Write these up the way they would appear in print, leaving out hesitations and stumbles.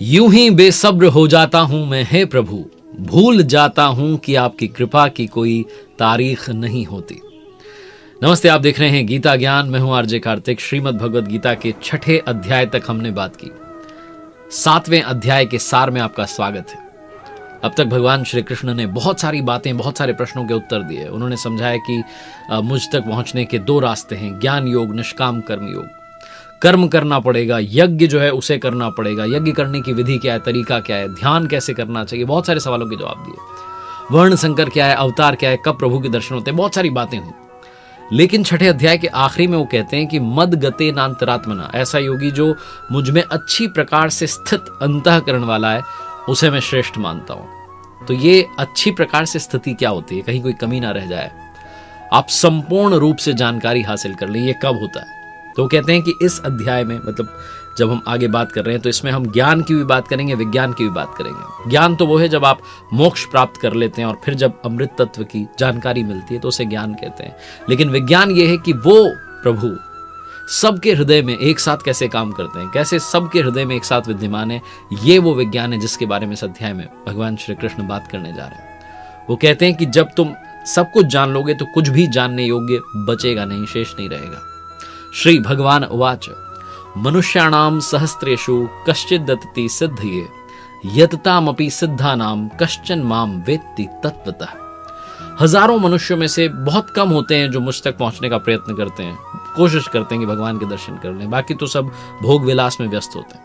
यूं ही बेसब्र हो जाता हूं मैं, हे प्रभु, भूल जाता हूं कि आपकी कृपा की कोई तारीख नहीं होती। नमस्ते, आप देख रहे हैं गीता ज्ञान। मैं हूं आरजे कार्तिक। श्रीमद् भगवद गीता के 6ठे अध्याय तक हमने बात की। 7वें अध्याय के सार में आपका स्वागत है। अब तक भगवान श्री कृष्ण ने बहुत सारी बातें, बहुत सारे प्रश्नों के उत्तर दिए। उन्होंने समझाया कि मुझ तक पहुंचने के 2 रास्ते हैं, ज्ञान योग, निष्काम कर्म योग। कर्म करना पड़ेगा, यज्ञ जो है उसे करना पड़ेगा। यज्ञ करने की विधि क्या है, तरीका क्या है, ध्यान कैसे करना चाहिए, बहुत सारे सवालों के जवाब दिए। वर्ण संकर क्या है, अवतार क्या है, कब प्रभु के दर्शन होते हैं, बहुत सारी बातें हुई। लेकिन 6ठे अध्याय के आखिरी में वो कहते हैं कि मद गते नांतरात्मना, ऐसा योगी जो मुझ में अच्छी प्रकार से स्थित अंतःकरण वाला है, उसे मैं श्रेष्ठ मानता हूं। तो ये अच्छी प्रकार से स्थिति क्या होती है, कहीं कोई कमी ना रह जाए, आप संपूर्ण रूप से जानकारी हासिल कर लें, ये कब होता है। तो वो कहते हैं कि इस अध्याय में, मतलब जब हम आगे बात कर रहे हैं, तो इसमें हम ज्ञान की भी बात करेंगे, विज्ञान की भी बात करेंगे। ज्ञान तो वो है जब आप मोक्ष प्राप्त कर लेते हैं और फिर जब अमृत तत्व की जानकारी मिलती है तो उसे ज्ञान कहते हैं। लेकिन विज्ञान ये है कि वो प्रभु सबके हृदय में एक साथ कैसे काम करते हैं, कैसे सबके हृदय में एक साथ विद्यमान है, ये वो विज्ञान है जिसके बारे में इस अध्याय में भगवान श्री कृष्ण बात करने जा रहे हैं। वो कहते हैं कि जब तुम सब कुछ जान लोगे तो कुछ भी जानने योग्य बचेगा नहीं, शेष नहीं रहेगा। श्री भगवान उवाच मनुष्याणाम सहस्त्रेषु कश्चित् दत्ति सिद्धये यततामपि सिद्धानाम कश्चन माम वेत्ति तत्वतः। हजारों मनुष्यों में से बहुत कम होते हैं जो मुझ तक पहुंचने का प्रयत्न करते हैं, कोशिश करते हैं कि भगवान के दर्शन कर लें। बाकी तो सब भोग विलास में व्यस्त होते हैं।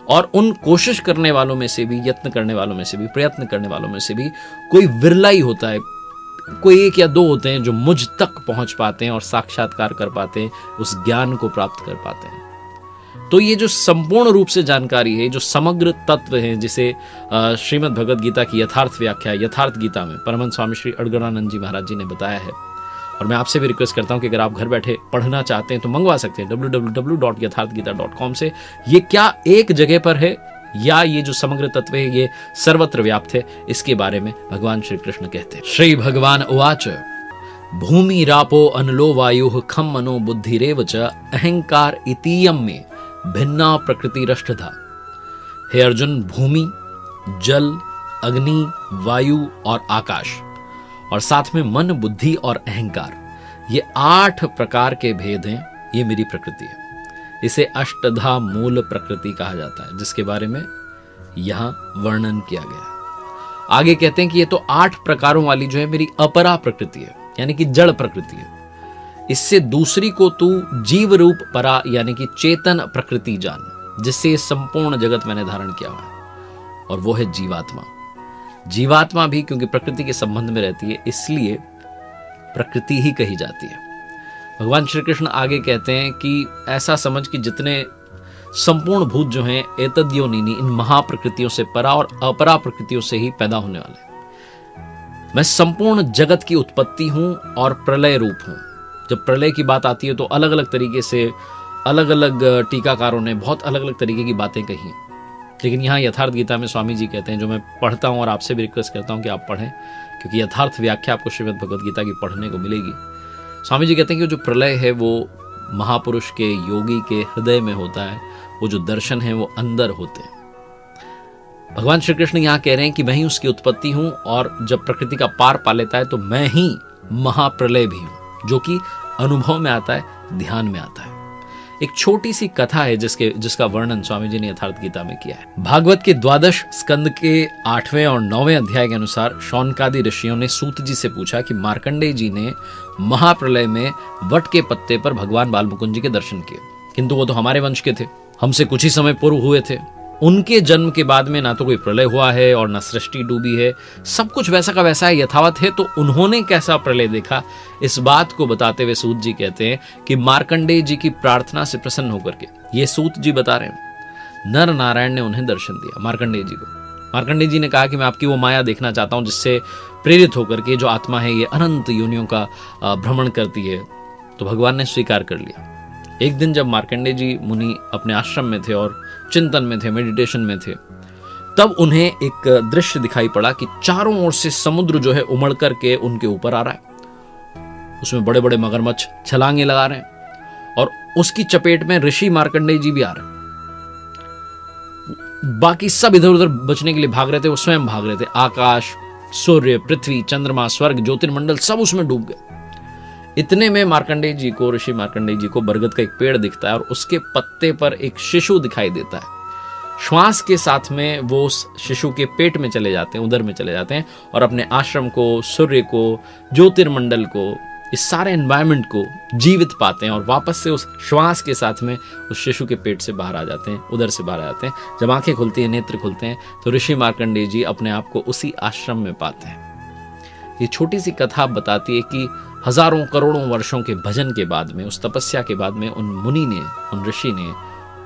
और उन कोशिश करने वालों में से भी, यत्न करने वालों में से भी, प्रयत्न करने वालों में से भी कोई विरला ही होता है, कोई 1 या 2 होते हैं जो मुझ तक पहुंच पाते हैं और साक्षात्कार कर पाते हैं, उस ज्ञान को प्राप्त कर पाते हैं। तो ये जो संपूर्ण रूप से जानकारी है, जो समग्र तत्व है, जिसे श्रीमद् भगवद गीता की यथार्थ व्याख्या, यथार्थ गीता में परमहंस स्वामी श्री अड़गड़ानंद जी महाराज जी ने बताया है। और मैं आपसे भी रिक्वेस्ट करता हूं कि अगर आप घर बैठे पढ़ना चाहते हैं तो मंगवा सकते हैं www.यथार्थगीता.com से। ये क्या एक जगह पर है या ये जो समग्र तत्व है ये सर्वत्र व्याप्त है, इसके बारे में भगवान श्री कृष्ण कहते हैं। श्री भगवान उवाच भूमि रापो अनलो वायु खम मनो बुद्धिरेव च अहंकार इतीयम में भिन्ना प्रकृति रष्टधा। हे अर्जुन, भूमि, जल, अग्नि, वायु और आकाश, और साथ में मन, बुद्धि और अहंकार, ये 8 प्रकार के भेद हैं। ये मेरी प्रकृति है। इसे अष्टधा मूल प्रकृति कहा जाता है, जिसके बारे में यहां वर्णन किया गया है। आगे कहते हैं कि ये तो 8 प्रकारों वाली जो है मेरी अपरा प्रकृति है, यानी कि जड़ प्रकृति है। इससे दूसरी को तू जीव रूप परा, यानी कि चेतन प्रकृति जान, जिससे संपूर्ण जगत मैंने धारण किया हुआ है, और वो है जीवात्मा। जीवात्मा भी क्योंकि प्रकृति के संबंध में रहती है, इसलिए प्रकृति ही कही जाती है। भगवान श्री कृष्ण आगे कहते हैं कि ऐसा समझ कि जितने संपूर्ण भूत जो हैं एतद्योनिनी, इन महाप्रकृतियों से परा और अपरा प्रकृतियों से ही पैदा होने वाले। मैं संपूर्ण जगत की उत्पत्ति हूं और प्रलय रूप हूं। जब प्रलय की बात आती है तो अलग अलग तरीके से अलग अलग टीकाकारों ने बहुत अलग अलग तरीके की बातें कही, लेकिन यहाँ यथार्थ गीता में स्वामी जी कहते हैं, जो मैं पढ़ता हूँ और आपसे भी रिक्वेस्ट करता हूँ कि आप पढ़ें, क्योंकि यथार्थ व्याख्या आपको श्रीमद् भगवद गीता की पढ़ने को मिलेगी। स्वामी जी कहते हैं कि जो प्रलय है वो महापुरुष के, योगी के हृदय में होता है, वो जो दर्शन है वो अंदर होते हैं। भगवान श्री कृष्ण यहाँ कह रहे हैं कि मैं ही उसकी उत्पत्ति हूं, और जब प्रकृति का पार पा लेता है तो मैं ही महाप्रलय भी हूं, जो कि अनुभव में आता है, ध्यान में आता है। एक छोटी सी कथा है जिसका वर्णन स्वामी जी ने यथार्थ गीता में किया है। भागवत के 12 स्कंद के 8वें और 9वें अध्याय के अनुसार शौनकादि ऋषियों ने सूत जी से पूछा कि मार्कंडेय जी ने महाप्रलय में वट के पत्ते पर भगवान बालमुकुंद जी के दर्शन किए, किंतु वो तो हमारे वंश के थे, हमसे कुछ ही समय पूर्व हुए थे। उनके जन्म के बाद में ना तो कोई प्रलय हुआ है और ना सृष्टि डूबी है, सब कुछ वैसा का वैसा है, यथावत है। तो उन्होंने कैसा प्रलय देखा, इस बात को बताते हुए सूत जी कहते हैं कि मार्कंडेय जी की प्रार्थना से प्रसन्न होकर के, ये सूत जी बता रहे हैं, नर नारायण ने उन्हें दर्शन दिया मार्कंडेय जी को। मार्कंडेय जी ने कहा कि मैं आपकी वो माया देखना चाहता हूं जिससे प्रेरित होकर के जो आत्मा है ये अनंत योनियों का भ्रमण करती है। तो भगवान ने स्वीकार कर लिया। एक दिन जब मार्कंडेय जी मुनि अपने आश्रम में थे और चिंतन में थे, मेडिटेशन में थे, तब उन्हें एक दृश्य दिखाई पड़ा कि चारों ओर से समुद्र जो है उमड़ करके उनके ऊपर आ रहा है। उसमें बड़े बड़े मगरमच्छ छलांगे लगा रहे हैं और उसकी चपेट में ऋषि मार्कंडेय जी भी आ रहे हैं। बाकी सब इधर उधर बचने के लिए भाग रहे थे, वो स्वयं भाग रहे थे। आकाश, सूर्य, पृथ्वी, चंद्रमा, स्वर्ग, ज्योतिर्मंडल सब उसमें डूब गए। इतने में मार्कंडेय जी को, ऋषि मार्कंडेय जी को बरगद का एक पेड़ दिखता है और उसके पत्ते पर एक शिशु दिखाई देता है। श्वास के साथ में वो उस शिशु के पेट में चले जाते हैं, उदर में चले जाते हैं और अपने आश्रम को, सूर्य को, ज्योतिर्मंडल को, इस सारे एनवायरनमेंट को जीवित पाते हैं और वापस से उस श्वास के साथ में उस शिशु के पेट से बाहर आ जाते हैं, उदर से बाहर आ जाते हैं। जब आंखें खुलती हैं, नेत्र खुलते हैं, तो ऋषि मार्कंडेय जी अपने आप को उसी आश्रम में पाते हैं। ये छोटी सी कथा बताती है कि हजारों करोड़ों वर्षों के भजन के बाद में, उस तपस्या के बाद में उन मुनि ने, उन ऋषि ने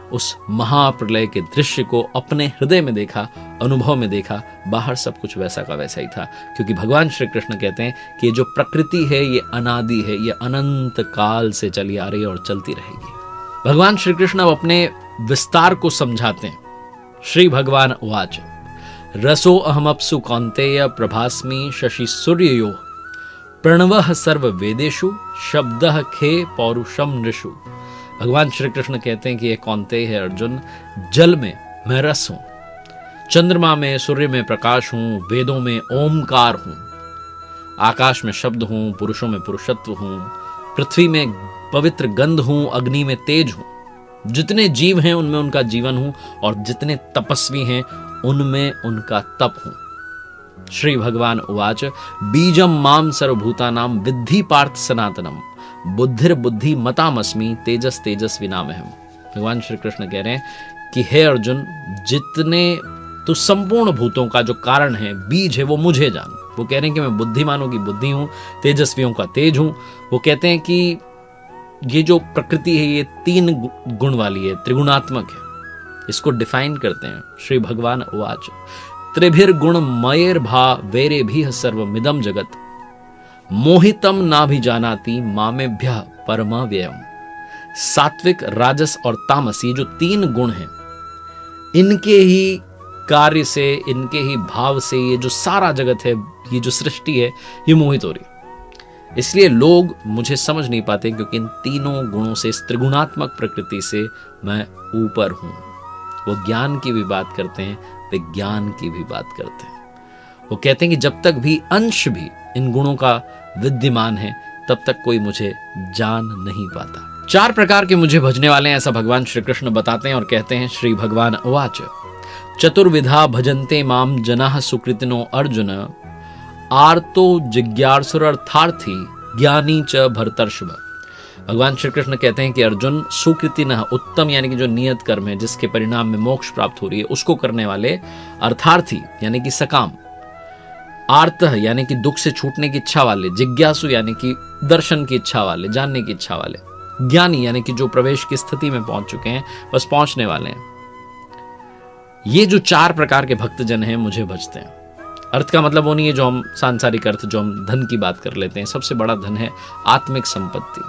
उस महाप्रलय के दृश्य को अपने हृदय में देखा, अनुभव में देखा। बाहर सब कुछ वैसा का वैसा ही था, क्योंकि भगवान श्री कृष्ण कहते हैं कि ये जो प्रकृति है ये अनादि है, ये अनंत काल से चली आ रही है और चलती रहेगी। भगवान श्री कृष्ण अब अपने विस्तार को समझाते हैं। श्री भगवान उवाच रसो अहमप्सु कौन्तेय प्रभास्मि शशि सूर्ययो प्रणवः सर्व वेदेषु शब्दः खे पौरुषम नृषु। भगवान श्री कृष्ण कहते हैं कि ये कौन्तेय है अर्जुन, जल में मैं रस हूं, चंद्रमा में, सूर्य में प्रकाश हूं, वेदों में ओमकार हूं, आकाश में शब्द हूं, पुरुषों में पुरुषत्व हूं, पृथ्वी में पवित्र गंध हूं, अग्नि में तेज हूं, जितने जीव हैं उनमें उनका जीवन हूं और जितने तपस्वी हैं उनमें उनका तप हूं। श्री भगवान उवाच बीजम माम सर्वभूतानां विद्धि पार्थ सनातनम बुद्धिर बुद्धि मतामस्मि तेजस तेजस्विनामहम। भगवान श्री कृष्ण कह रहे हैं कि हे अर्जुन, जितने तो संपूर्ण भूतों का जो कारण है, बीज है, वो मुझे जान। वो कह रहे हैं कि मैं बुद्धिमानों की बुद्धि हूं, तेजस्वियों का तेज हूं। वो कहते हैं कि ये जो प्रकृति है ये 3 गुण वाली है, त्रिगुणात्मक है। इसको डिफाइन करते हैं। श्री भगवान उवाच त्रिभिर गुण मयेर भा वेरे भी सर्वमिदम जगत मोहितम ना भी जानाति मामेभ्य परमा व्ययम। सात्विक, राजस और तामस, ये जो 3 गुण हैं, इनके ही कार्य से, इनके ही भाव से ये जो सारा जगत है, ये जो सृष्टि है, ये मोहित हो रही है। इसलिए लोग मुझे समझ नहीं पाते, क्योंकि इन 3 गुणों से, इस त्रिगुणात्मक प्रकृति से मैं ऊपर हूं। वो ज्ञान की भी बात करते हैं, विज्ञान की भी बात करते हैं। वो कहते हैं कि जब तक भी अंश भी इन गुणों का विद्यमान है, तब तक कोई मुझे जान नहीं पाता। 4 प्रकार के मुझे भजने वाले हैं, ऐसा भगवान श्री कृष्ण बताते हैं और कहते हैं। श्री भगवान उवाच चतुर्विधा भजन्ते माम जनाः सुकृतिनो अर्जुन आर्तो जिज्ञासुरर्थार्थी ज्ञानी च भरतर्षभ। भगवान श्री कृष्ण कहते हैं कि अर्जुन, सुकृतिनः उत्तम यानी कि जो नियत कर्म है, जिसके परिणाम में मोक्ष प्राप्त हो रही है, उसको करने वाले, अर्थार्थी यानी कि सकाम, आर्त यानी कि दुख से छूटने की इच्छा वाले, जिज्ञासु यानी कि दर्शन की इच्छा वाले, जानने की इच्छा वाले, ज्ञानी यानी कि जो प्रवेश की स्थिति में पहुंच चुके हैं, बस पहुंचने वाले हैं। ये जो 4 प्रकार के भक्तजन हैं मुझे भजते हैं। अर्थ का मतलब वो नहीं है जो हम सांसारिक अर्थ, जो हम धन की बात कर लेते हैं। सबसे बड़ा धन है आत्मिक संपत्ति।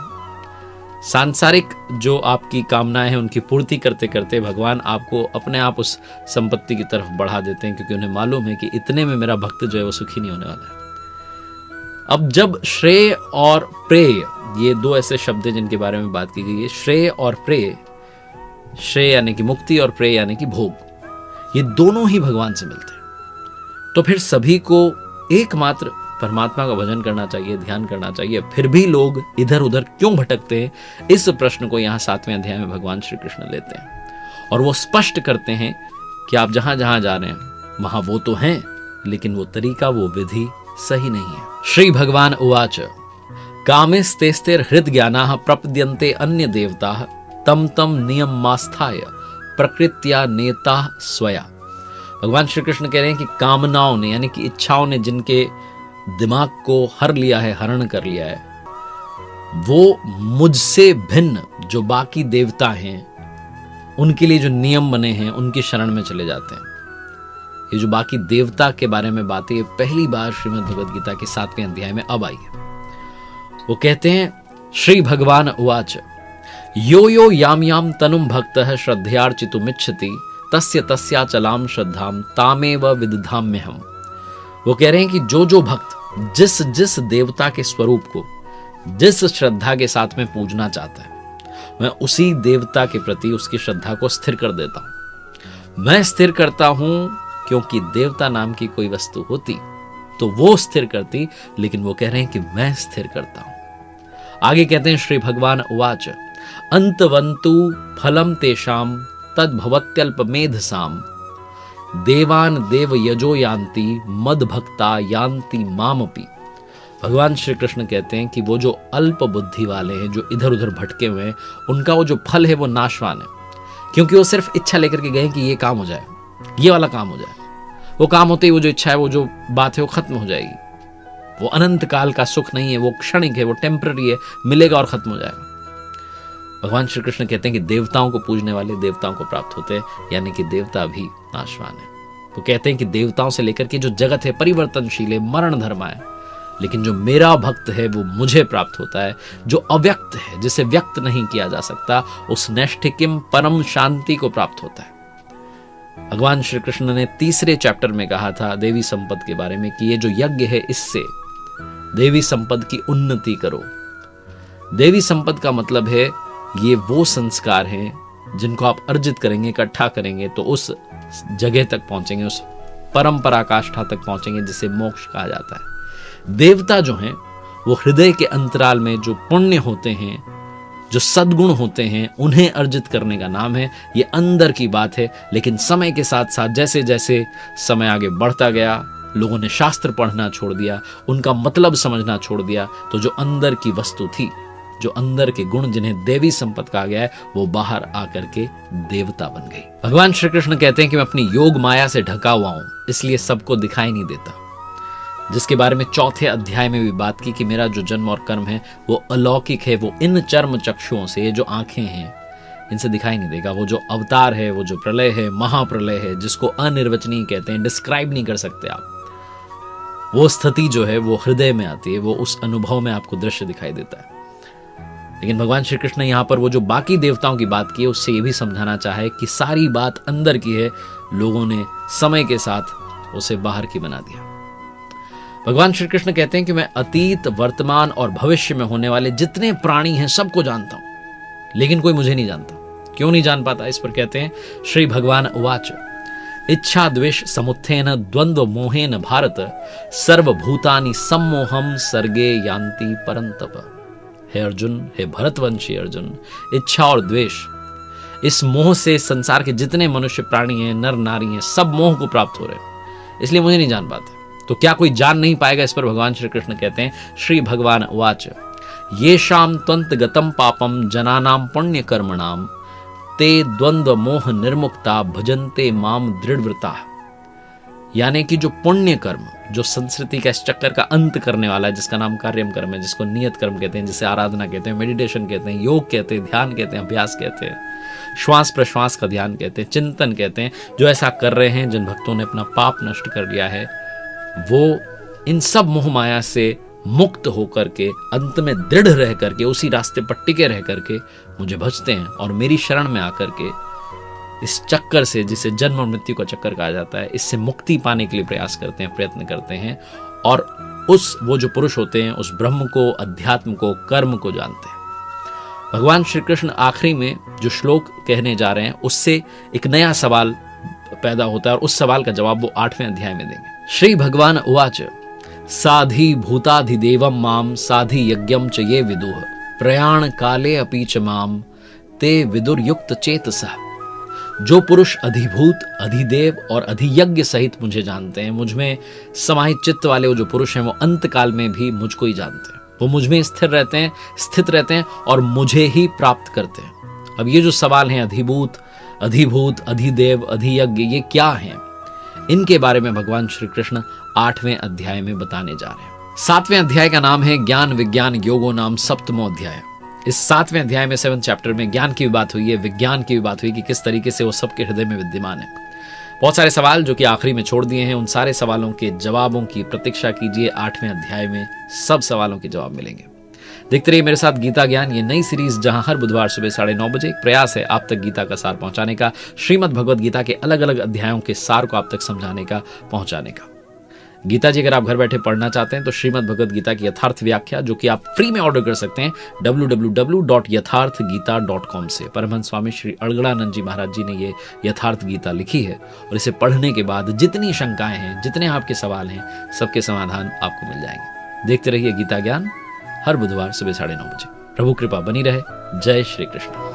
सांसारिक जो आपकी कामनाएं हैं उनकी पूर्ति करते करते भगवान आपको अपने आप उस संपत्ति की तरफ बढ़ा देते हैं, क्योंकि उन्हें मालूम है कि इतने में मेरा भक्त जो है वो सुखी नहीं होने वाला है। अब जब श्रेय और प्रेय, ये 2 ऐसे शब्द हैं जिनके बारे में बात की गई है। श्रेय और प्रेय, श्रेय यानी कि मुक्ति और प्रेय यानी कि भोग, ये दोनों ही भगवान से मिलते हैं। तो फिर सभी को एकमात्र परमात्मा का भजन करना चाहिए, ध्यान करना चाहिए। फिर भी लोग इधर उधर क्यों भटकते हैं, इस प्रश्न को यहाँ 7वें अध्याय में भगवान श्री कृष्ण लेते हैं और वो स्पष्ट करते हैं कि आप जहां जहां जा रहे हैं वहां वो तो हैं, लेकिन वो तरीका, वो विधि सही नहीं है। श्री भगवान उवाच कामेस्तेस्तेर हृद ज्ञानाः प्रपद्यन्ते अन्य देवताः तम तम नियम मास्थाय प्रकृत्या नेता स्वया। भगवान श्री कृष्ण कह रहे हैं कि कामनाओं ने यानी कि इच्छाओं ने जिनके दिमाग को हर लिया है, हरण कर लिया है, वो मुझसे भिन्न जो बाकी देवता हैं, उनके लिए जो नियम बने हैं, उनकी शरण में चले जाते हैं। ये जो बाकी देवता के बारे में बातें ये पहली बार श्रीमद् भगवद गीता के 7वें अध्याय में अब आई है। वो कहते हैं, श्री भगवान उवाच यो यो याम याम तनुम भक्तः श्रद्धयार्चितुमिच्छति तस्य तस्याचलाम श्रद्धाम तामेव विदधाम्यहम्। वो कह रहे हैं कि जो जो भक्त जिस जिस देवता के स्वरूप को जिस श्रद्धा के साथ में पूजना चाहता है, मैं उसी देवता के प्रति उसकी श्रद्धा को स्थिर कर देता हूं। मैं स्थिर करता हूं क्योंकि देवता नाम की कोई वस्तु होती तो वो स्थिर करती, लेकिन वो कह रहे हैं कि मैं स्थिर करता हूं। आगे कहते हैं श्री भगवान उवाच अंतवंतु फलम तेषाम तद्भवत्यल्पमेधसाम देवान देव यजो यान्ति मद भक्ता यान्ति मामपि। भगवान श्री कृष्ण कहते हैं कि वो जो अल्प बुद्धि वाले हैं, जो इधर उधर भटके हुए हैं, उनका वो जो फल है वो नाशवान है, क्योंकि वो सिर्फ इच्छा लेकर के गए कि ये काम हो जाए, ये वाला काम हो जाए। वो काम होते ही वो जो इच्छा है, वो जो बात है वो खत्म हो जाएगी। वो अनंत काल का सुख नहीं है, वो क्षणिक है, वो टेम्पररी है, मिलेगा और खत्म हो जाएगा। भगवान श्री कृष्ण कहते हैं कि देवताओं को पूजने वाले देवताओं को प्राप्त होते हैं, यानी कि देवता भी नाशवान है। तो कहते हैं कि देवताओं से लेकर के जो जगत है परिवर्तनशील है, मरण धर्म है, लेकिन जो मेरा भक्त है वो मुझे प्राप्त होता है। जो अव्यक्त है, जिसे व्यक्त नहीं किया जा सकता, उस नैष्ठिकिम परम शांति को प्राप्त होता है। भगवान श्री कृष्ण ने तीसरे चैप्टर में कहा था देवी संपद के बारे में कि ये जो यज्ञ है, इससे देवी संपद की उन्नति करो। देवी संपद का मतलब है ये वो संस्कार हैं जिनको आप अर्जित करेंगे, इकट्ठा करेंगे तो उस जगह तक पहुंचेंगे, उस परम पराकाष्ठा तक पहुंचेंगे जिसे मोक्ष कहा जाता है। देवता जो हैं वो हृदय के अंतराल में जो पुण्य होते हैं, जो सद्गुण होते हैं, उन्हें अर्जित करने का नाम है। ये अंदर की बात है, लेकिन समय के साथ साथ जैसे जैसे समय आगे बढ़ता गया, लोगों ने शास्त्र पढ़ना छोड़ दिया, उनका मतलब समझना छोड़ दिया, तो जो अंदर की वस्तु थी, जो अंदर के गुण जिन्हें देवी संपद कहा गया है, वो बाहर आकर के देवता बन गई। भगवान श्री कृष्ण कहते हैं कि मैं अपनी योग माया से ढका हुआ हूं, इसलिए सबको दिखाई नहीं देता, जिसके बारे में चौथे अध्याय में भी बात की कि मेरा जो जन्म और कर्म है वो अलौकिक है। वो इन चर्म चक्षुओं से, ये जो आंखें हैं, इनसे दिखाई नहीं देगा। वो जो अवतार है, वो जो प्रलय है, महाप्रलय है, जिसको अनिर्वचनीय कहते हैं, डिस्क्राइब नहीं कर सकते आप। वो स्थिति जो है वो हृदय में आती है, वो उस अनुभव में आपको दृश्य दिखाई देता है। लेकिन भगवान श्री कृष्ण यहाँ पर वो जो बाकी देवताओं की बात की है, उससे ये भी समझाना चाहे कि सारी बात अंदर की है, लोगों ने समय के साथ उसे बाहर की बना दिया। भगवान श्री कृष्ण कहते हैं कि मैं अतीत, वर्तमान और भविष्य में होने वाले जितने प्राणी हैं सबको जानता हूं, लेकिन कोई मुझे नहीं जानता। क्यों नहीं जान पाता? इस पर कहते हैं श्री भगवान उवाच इच्छा द्वेष समुत्थेन द्वंद्व मोहेन भारत सर्वभूतानि सम्मोहम सर्गे यान्ति परंतप। हे अर्जुन, हे भरतवंशी अर्जुन, इच्छा और द्वेष, इस मोह से संसार के जितने मनुष्य प्राणी हैं, नर नारी हैं, सब मोह को प्राप्त हो रहे हैं, इसलिए मुझे नहीं जान पाते। तो क्या कोई जान नहीं पाएगा? इस पर भगवान श्री कृष्ण कहते हैं श्री भगवान उवाच ये शाम त्वंत गतम पापम जनानाम पुण्य कर्मणाम ते द्वंद्व मोह निर्मुक्ता भजन्ते माम दृढ़व्रता। यानी कि जो पुण्य कर्म, जो संस्कृति का इस चक्कर का अंत करने वाला है, जिसका नाम कार्यम कर्म है, जिसको नियत कर्म कहते हैं, जिसे आराधना कहते हैं, मेडिटेशन कहते हैं, योग कहते हैं, ध्यान कहते हैं, अभ्यास कहते हैं, श्वास प्रश्वास का ध्यान कहते हैं, चिंतन कहते हैं, जो ऐसा कर रहे हैं, जिन भक्तों ने अपना पाप नष्ट कर लिया है, वो इन सब मोह माया से मुक्त होकर के अंत में दृढ़ रह करके उसी रास्ते पर टिके रह करके मुझे भजते हैं और मेरी शरण में आकर के इस चक्कर से, जिसे जन्म और मृत्यु का चक्कर कहा जाता है, इससे मुक्ति पाने के लिए प्रयास करते हैं, प्रयत्न करते हैं, और वो जो पुरुष होते हैं उस ब्रह्म को, अध्यात्म को, कर्म को जानते हैं। भगवान श्री कृष्ण आखिरी में जो श्लोक कहने जा रहे हैं, उससे एक नया सवाल पैदा होता है और उस सवाल का जवाब वो 8वें अध्याय में देंगे। श्री भगवान उवाच साधि भूताधिदेवम माम साधि यज्ञम च ये विदुः प्रयाण काले अपि च माम ते विदुर युक्त चेतसः। जो पुरुष अधिभूत, अधिदेव और अधियज्ञ सहित मुझे जानते हैं, मुझ में समाहित चित्त वाले वो जो पुरुष हैं, वो अंत काल में भी मुझको ही जानते हैं। वो मुझ में स्थिर रहते हैं और मुझे ही प्राप्त करते हैं। अब ये जो सवाल हैं, अधिभूत, अधिदेव, अधियज्ञ, ये क्या हैं? इनके बारे में भगवान श्री कृष्ण 8वें अध्याय में बताने जा रहे हैं। 7वें अध्याय का नाम है ज्ञान विज्ञान योगो नाम सप्तमो अध्याय। इस 7वें अध्याय में 7th चैप्टर में ज्ञान की भी बात हुई है, विज्ञान की भी बात हुई कि किस तरीके से वो सबके हृदय में विद्यमान है। बहुत सारे सवाल जो कि आखिरी में छोड़ दिए हैं, उन सारे सवालों के जवाबों की प्रतीक्षा कीजिए। 8वें अध्याय में सब सवालों के जवाब मिलेंगे। देखते रहिए मेरे साथ गीता ज्ञान, ये नई सीरीज जहां हर बुधवार सुबह 9:30 बजे एक प्रयास है आप तक गीता का सार पहुंचाने का, श्रीमद् भगवद गीता के अलग अलग अध्यायों के सार को आप तक समझाने का, पहुंचाने का। गीता जी अगर आप घर बैठे पढ़ना चाहते हैं तो श्रीमद् भगवद गीता की यथार्थ व्याख्या, जो कि आप फ्री में ऑर्डर कर सकते हैं www.यथार्थगीता.com से। परमहंस स्वामी श्री अड़गड़ानंद जी महाराज जी ने ये यथार्थ गीता लिखी है और इसे पढ़ने के बाद जितनी शंकाएं हैं, जितने आपके सवाल हैं, सबके समाधान आपको मिल जाएंगे। देखते रहिए गीता ज्ञान, हर बुधवार सुबह 9:30 बजे। प्रभु कृपा बनी रहे। जय श्री कृष्ण।